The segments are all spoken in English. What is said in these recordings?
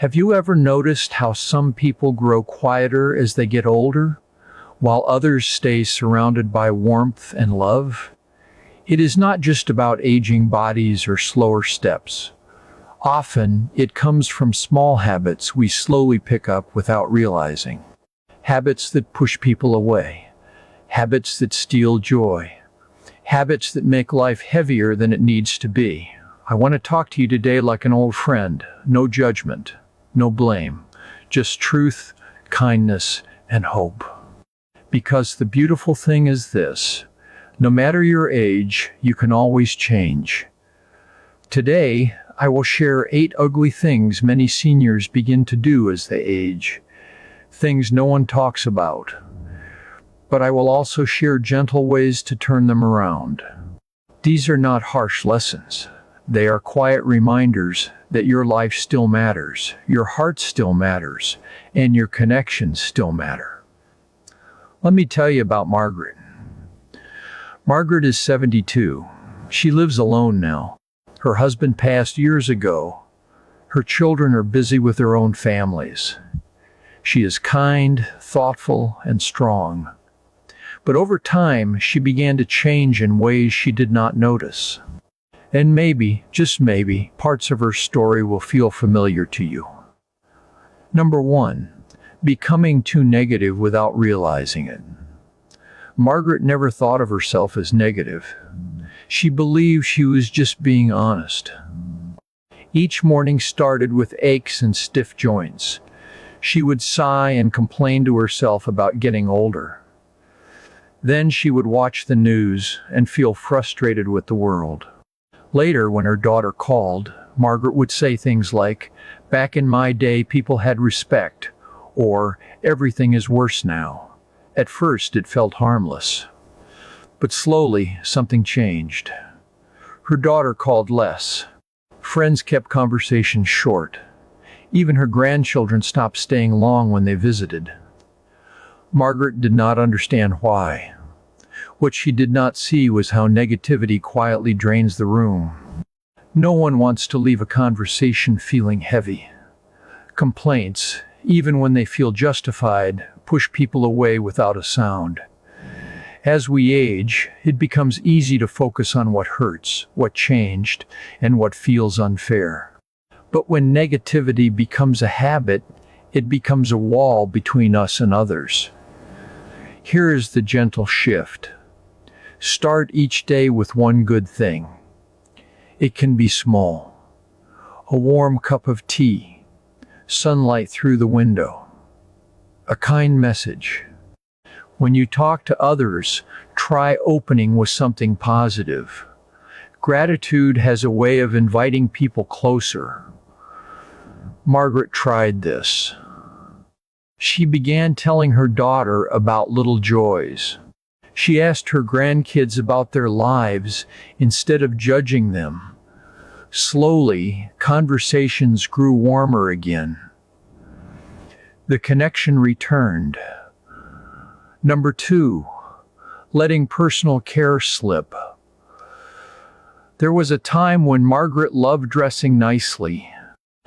Have you ever noticed how some people grow quieter as they get older, while others stay surrounded by warmth and love? It is not just about aging bodies or slower steps. Often, it comes from small habits we slowly pick up without realizing. Habits that push people away. Habits that steal joy. Habits that make life heavier than it needs to be. I want to talk to you today like an old friend. No judgment, no blame. Just truth, kindness, and hope. Because the beautiful thing is this: no matter your age, you can always change. Today, I will share 8 ugly things many seniors begin to do as they age. Things no one talks about. But I will also share gentle ways to turn them around. These are not harsh lessons. They are quiet reminders that your life still matters, your heart still matters, and your connections still matter. Let me tell you about Margaret. Margaret is 72. She lives alone now. Her husband passed years ago. Her children are busy with their own families. She is kind, thoughtful, and strong. But over time, she began to change in ways she did not notice. And maybe, just maybe, parts of her story will feel familiar to you. Number 1, becoming too negative without realizing it. Margaret never thought of herself as negative. She believed she was just being honest. Each morning started with aches and stiff joints. She would sigh and complain to herself about getting older. Then she would watch the news and feel frustrated with the world. Later, when her daughter called, Margaret would say things like, "Back in my day, people had respect," or "Everything is worse now." At first, it felt harmless. But slowly, something changed. Her daughter called less. Friends kept conversations short. Even her grandchildren stopped staying long when they visited. Margaret did not understand why. What she did not see was how negativity quietly drains the room. No one wants to leave a conversation feeling heavy. Complaints, even when they feel justified, push people away without a sound. As we age, it becomes easy to focus on what hurts, what changed, and what feels unfair. But when negativity becomes a habit, it becomes a wall between us and others. Here is the gentle shift. Start each day with one good thing. It can be small. A warm cup of tea, sunlight through the window, a kind message. When you talk to others, try opening with something positive. Gratitude has a way of inviting people closer. Margaret tried this. She began telling her daughter about little joys. She asked her grandkids about their lives instead of judging them. Slowly, conversations grew warmer again. The connection returned. Number 2, letting personal care slip. There was a time when Margaret loved dressing nicely.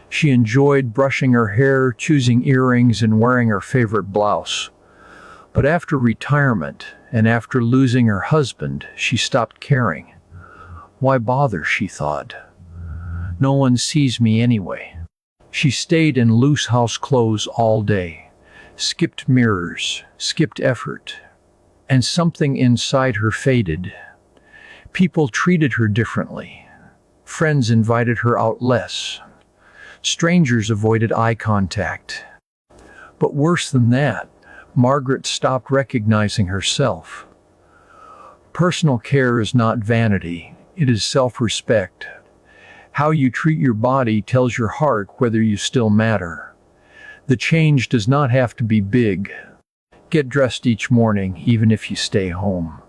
She enjoyed brushing her hair, choosing earrings, and wearing her favorite blouse. But after retirement, and after losing her husband, she stopped caring. Why bother, she thought. No one sees me anyway. She stayed in loose house clothes all day, skipped mirrors, skipped effort, and something inside her faded. People treated her differently. Friends invited her out less. Strangers avoided eye contact. But worse than that, Margaret stopped recognizing herself. Personal care is not vanity, it is self-respect. How you treat your body tells your heart whether you still matter. The change does not have to be big. Get dressed each morning, even if you stay home.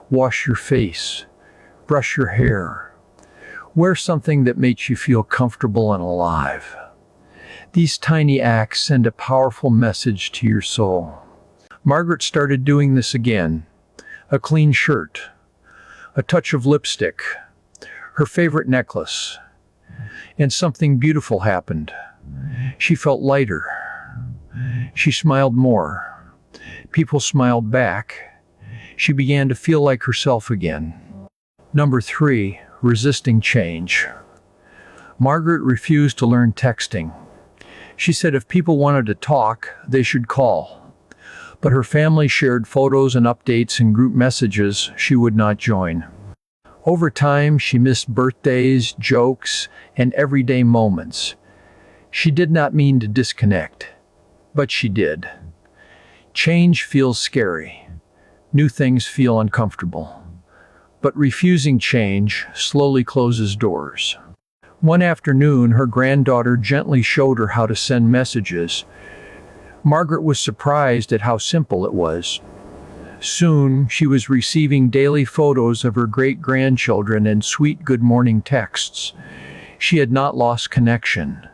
Wash your face. Brush your hair. Wear something that makes you feel comfortable and alive. These tiny acts send a powerful message to your soul. Margaret started doing this again. A clean shirt, a touch of lipstick, her favorite necklace, and something beautiful happened. She felt lighter. She smiled more. People smiled back. She began to feel like herself again. Number 3, resisting change. Margaret refused to learn texting. She said if people wanted to talk, they should call. But her family shared photos and updates in group messages she would not join. Over time, she missed birthdays, jokes, and everyday moments. She did not mean to disconnect, but she did. Change feels scary. New things feel uncomfortable. But refusing change slowly closes doors. One afternoon, her granddaughter gently showed her how to send messages. Margaret was surprised at how simple it was. Soon, she was receiving daily photos of her great-grandchildren and sweet good morning texts. She had not lost connection.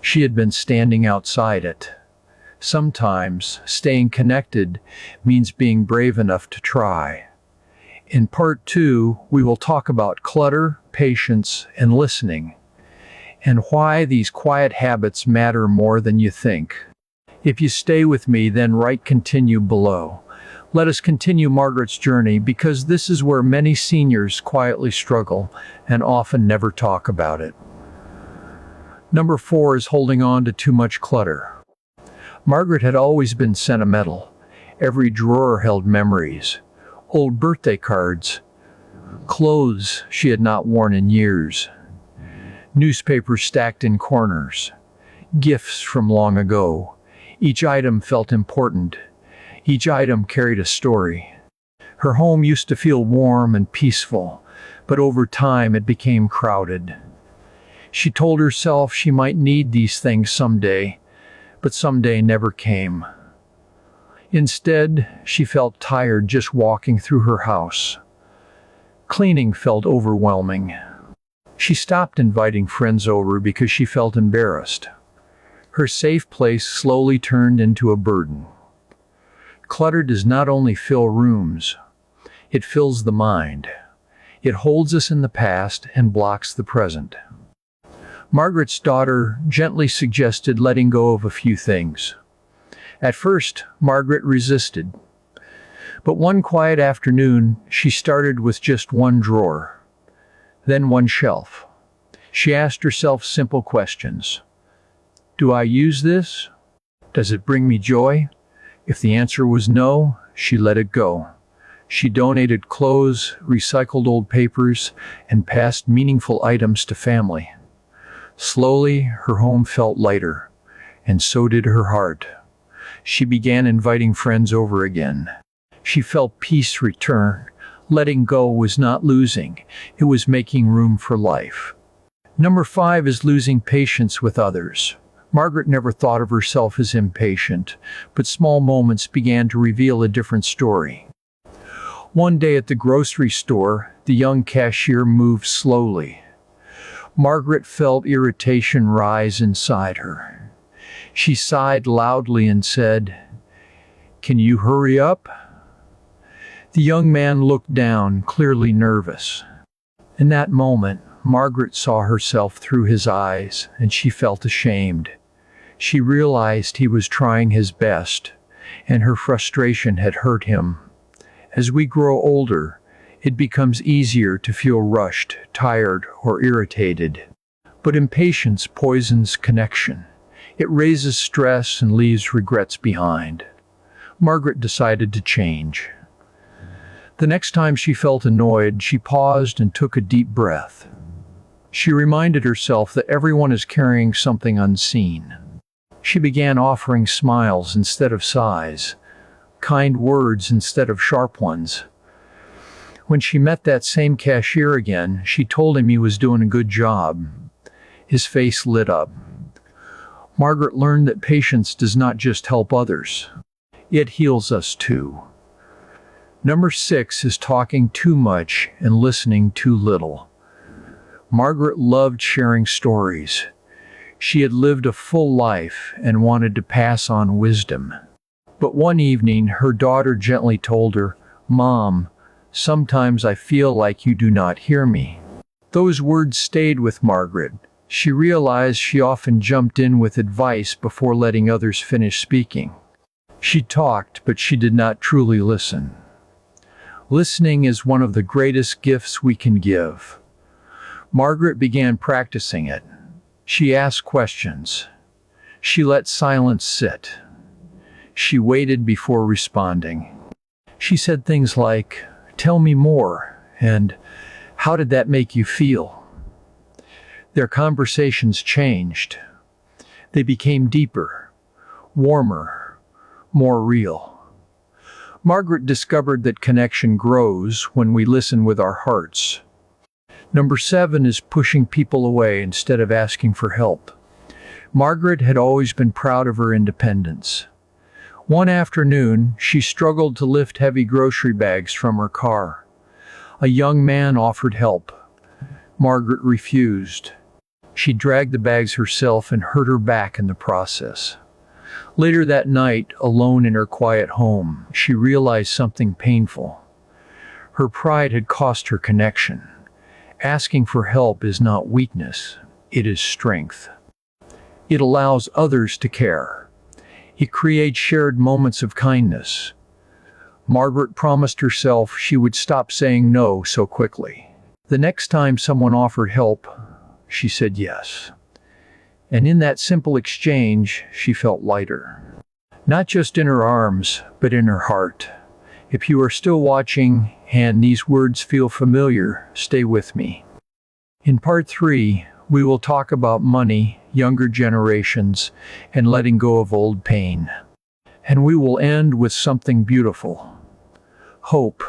She had been standing outside it. Sometimes, staying connected means being brave enough to try. In part 2, we will talk about clutter, patience, and listening, and why these quiet habits matter more than you think. If you stay with me, then write continue below. Let us continue Margaret's journey because this is where many seniors quietly struggle and often never talk about it. Number 4 is holding on to too much clutter. Margaret had always been sentimental. Every drawer held memories, old birthday cards, clothes she had not worn in years, newspapers stacked in corners, gifts from long ago. Each item felt important. Each item carried a story. Her home used to feel warm and peaceful, but over time it became crowded. She told herself she might need these things someday, but someday never came. Instead, she felt tired just walking through her house. Cleaning felt overwhelming. She stopped inviting friends over because she felt embarrassed. Her safe place slowly turned into a burden. Clutter does not only fill rooms, it fills the mind. It holds us in the past and blocks the present. Margaret's daughter gently suggested letting go of a few things. At first, Margaret resisted. But one quiet afternoon, she started with just one drawer, then one shelf. She asked herself simple questions. Do I use this? Does it bring me joy? If the answer was no, she let it go. She donated clothes, recycled old papers, and passed meaningful items to family. Slowly, her home felt lighter, and so did her heart. She began inviting friends over again. She felt peace return. Letting go was not losing, it was making room for life. Number 5 is losing patience with others. Margaret never thought of herself as impatient, but small moments began to reveal a different story. One day at the grocery store, the young cashier moved slowly. Margaret felt irritation rise inside her. She sighed loudly and said, "Can you hurry up?" The young man looked down, clearly nervous. In that moment, Margaret saw herself through his eyes, and she felt ashamed. She realized he was trying his best, and her frustration had hurt him. As we grow older, it becomes easier to feel rushed, tired, or irritated. But impatience poisons connection. It raises stress and leaves regrets behind. Margaret decided to change. The next time she felt annoyed, she paused and took a deep breath. She reminded herself that everyone is carrying something unseen. She began offering smiles instead of sighs, kind words instead of sharp ones. When she met that same cashier again, she told him he was doing a good job. His face lit up. Margaret learned that patience does not just help others, it heals us too. Number 6 is talking too much and listening too little. Margaret loved sharing stories. She had lived a full life and wanted to pass on wisdom. But one evening, her daughter gently told her, "Mom, sometimes I feel like you do not hear me." Those words stayed with Margaret. She realized she often jumped in with advice before letting others finish speaking. She talked, but she did not truly listen. Listening is one of the greatest gifts we can give. Margaret began practicing it. She asked questions. She let silence sit. She waited before responding. She said things like, "Tell me more," and "How did that make you feel?" Their conversations changed. They became deeper, warmer, more real. Margaret discovered that connection grows when we listen with our hearts. Number 7 is pushing people away instead of asking for help. Margaret had always been proud of her independence. One afternoon, she struggled to lift heavy grocery bags from her car. A young man offered help. Margaret refused. She dragged the bags herself and hurt her back in the process. Later that night, alone in her quiet home, she realized something painful. Her pride had cost her connection. Asking for help is not weakness, it is strength. It allows others to care. It creates shared moments of kindness. Margaret promised herself she would stop saying no so quickly. The next time someone offered help, she said yes. And in that simple exchange, she felt lighter. Not just in her arms, but in her heart. If you are still watching, and these words feel familiar, stay with me. In part 3, we will talk about money, younger generations, and letting go of old pain. And we will end with something beautiful. Hope.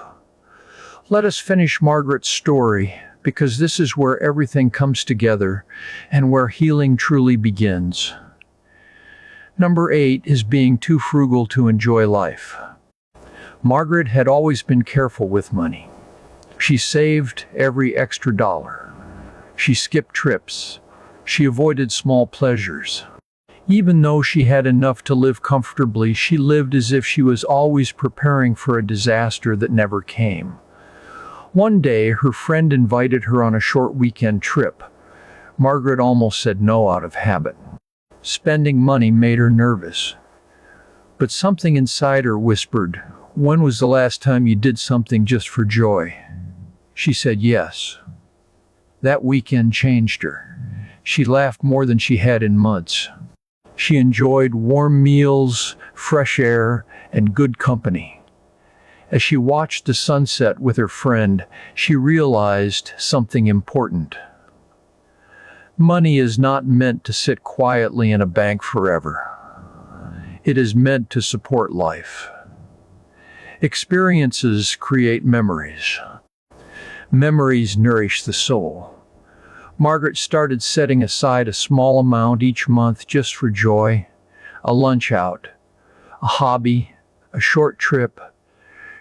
Let us finish Margaret's story, because this is where everything comes together and where healing truly begins. Number 8 is being too frugal to enjoy life. Margaret had always been careful with money. She saved every extra dollar. She skipped trips. She avoided small pleasures. Even though she had enough to live comfortably, she lived as if she was always preparing for a disaster that never came. One day, her friend invited her on a short weekend trip. Margaret almost said no out of habit. Spending money made her nervous. But something inside her whispered, "When was the last time you did something just for joy?" She said yes. That weekend changed her. She laughed more than she had in months. She enjoyed warm meals, fresh air, and good company. As she watched the sunset with her friend, she realized something important. Money is not meant to sit quietly in a bank forever. It is meant to support life. Experiences create memories. Memories nourish the soul. Margaret started setting aside a small amount each month just for joy, a lunch out, a hobby, a short trip.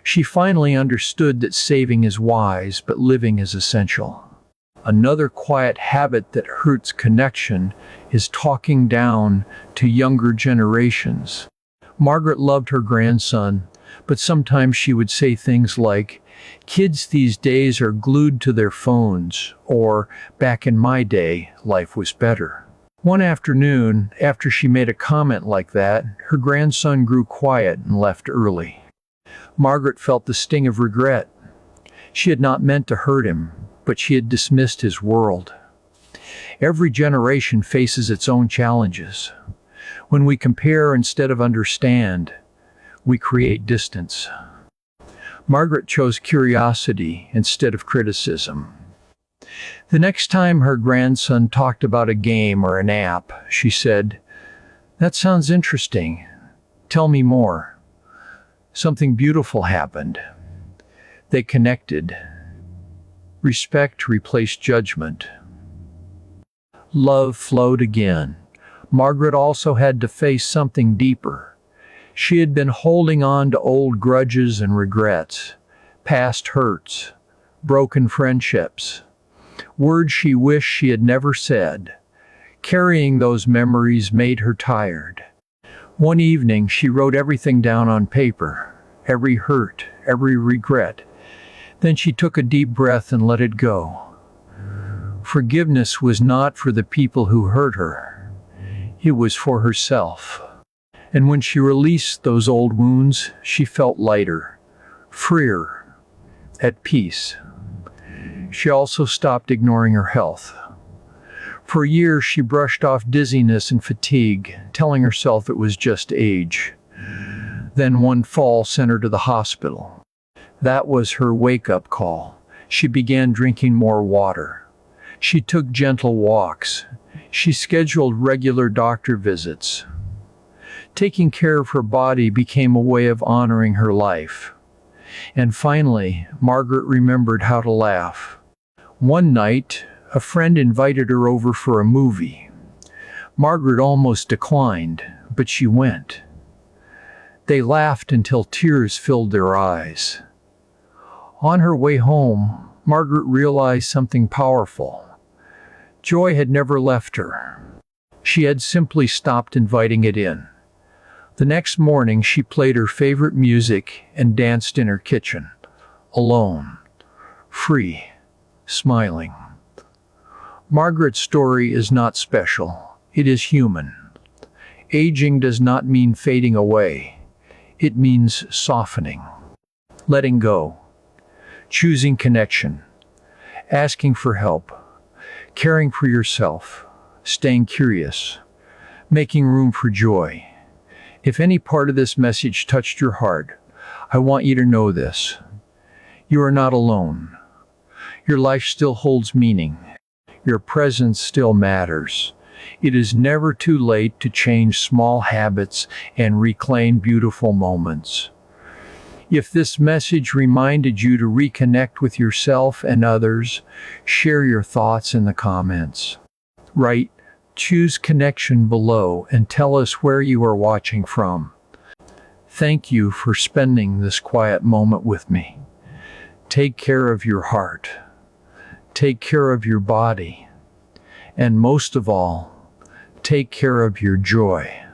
She finally understood that saving is wise, but living is essential. Another quiet habit that hurts connection is talking down to younger generations. Margaret loved her grandson, but sometimes she would say things like, "Kids these days are glued to their phones," or "Back in my day, life was better." One afternoon, after she made a comment like that, her grandson grew quiet and left early. Margaret felt the sting of regret. She had not meant to hurt him, but she had dismissed his world. Every generation faces its own challenges. When we compare instead of understand, we create distance. Margaret chose curiosity instead of criticism. The next time her grandson talked about a game or an app, she said, "That sounds interesting. Tell me more." Something beautiful happened. They connected. Respect replaced judgment. Love flowed again. Margaret also had to face something deeper. She had been holding on to old grudges and regrets, past hurts, broken friendships, words she wished she had never said. Carrying those memories made her tired. One evening, she wrote everything down on paper, every hurt, every regret. Then she took a deep breath and let it go. Forgiveness was not for the people who hurt her. It was for herself. And when she released those old wounds, she felt lighter, freer, at peace. She also stopped ignoring her health. For years, she brushed off dizziness and fatigue, telling herself it was just age. Then one fall sent her to the hospital. That was her wake-up call. She began drinking more water. She took gentle walks. She scheduled regular doctor visits. Taking care of her body became a way of honoring her life. And finally, Margaret remembered how to laugh. One night, a friend invited her over for a movie. Margaret almost declined, but she went. They laughed until tears filled their eyes. On her way home, Margaret realized something powerful. Joy had never left her. She had simply stopped inviting it in. The next morning, she played her favorite music and danced in her kitchen, alone, free, smiling. Margaret's story is not special. It is human. Aging does not mean fading away. It means softening, letting go, choosing connection, asking for help, caring for yourself, staying curious, making room for joy. If any part of this message touched your heart, I want you to know this. You are not alone. Your life still holds meaning. Your presence still matters. It is never too late to change small habits and reclaim beautiful moments. If this message reminded you to reconnect with yourself and others, share your thoughts in the comments. Write, choose connection below and tell us where you are watching from. Thank you for spending this quiet moment with me. Take care of your heart. Take care of your body. And most of all, take care of your joy.